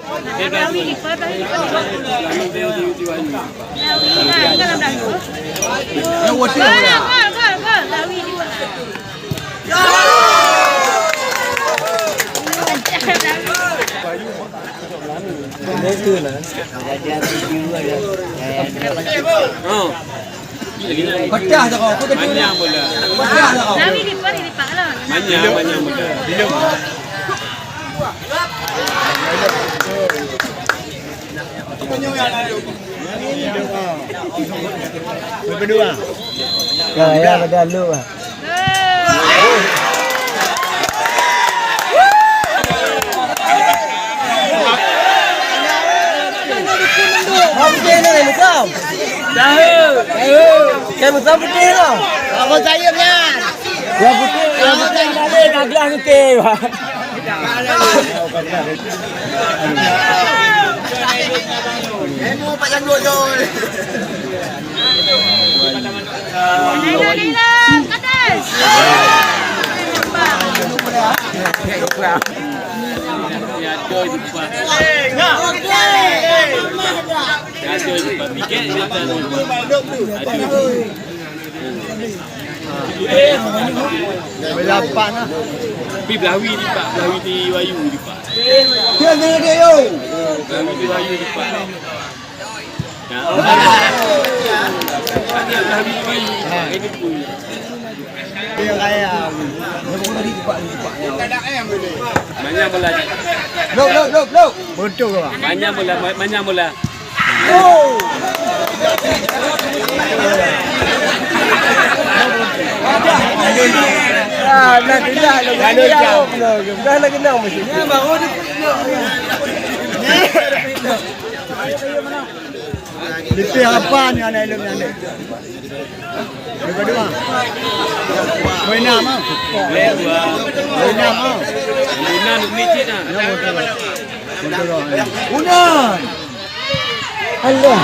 Lawi lipat tadi. Lawi kan ada itu. Lawi lipat. Itu lah. Oh. Pecah tak kau? Banyak pula. Pecah tak kau? Lawi lipat lah. Banyak pula. Dilem. Berdua. Ya, ada lu ah. Okey ni macam. Tahu. Saya macam putih tau. Apa sayurnya? Ya putih, ya putih balik nak gelas okey. Emo pak janggut tu. Nailah, ke atas. Ada di depan. Ada di depan. Bikin kita Berlapan lah. Pi Belawi di Pak. Belawi di Wayu di Pak. Dia yo. Belawi di Wayu di Pak. Ada Belawi di Wayu. Ini pun. Dia kaya. Banyak bola. Look. Betul ke? Banyak bola. Oh. Nak kenal lalu jauh. Dah nak kenal mesti. Ni baru dia. Letih apa ni anak elok ni anak. Berdua. Benar mah. Benar mah. Guna nak micit ah. Unan. Allah.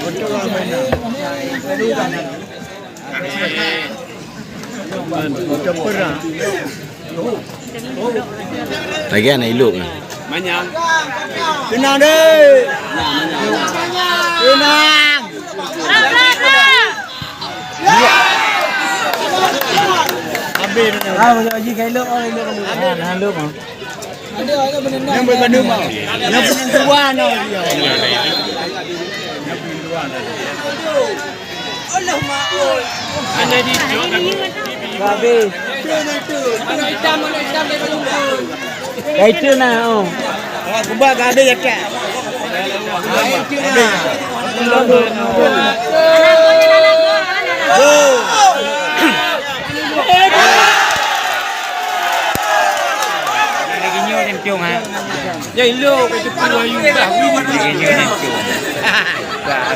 Betul lah benar. Betul perang. Lagi anak elok ni. Banyak. Tenang deh. Tenang. Habis dah. Ah, macam haji elok orang elok kamu. Ah, elok ah. Ada benda yang berbanding mau. Yang penentuan dia. Allah maaf. Ada di Habis. Mana hitam dia lumpur. Itu nah. Oh. Kubah ada ya kak. Itu nah. Ya elok itu Wayu Belawi ni.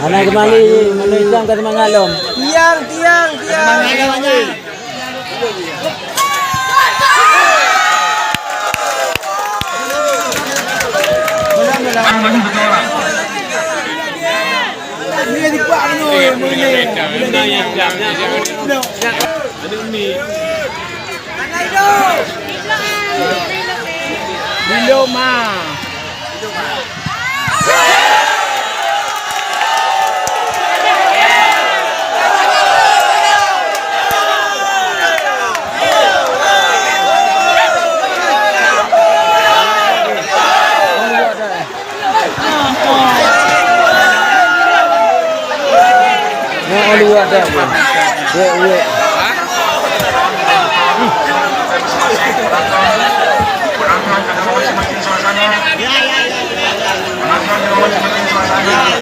Anak kembali Malaysia ke Temangalom. Tiang. Temangalom. Ni di pak ni. Benda yang jamnya. Ada ni. Belum mah. Mau luar dah. Ya.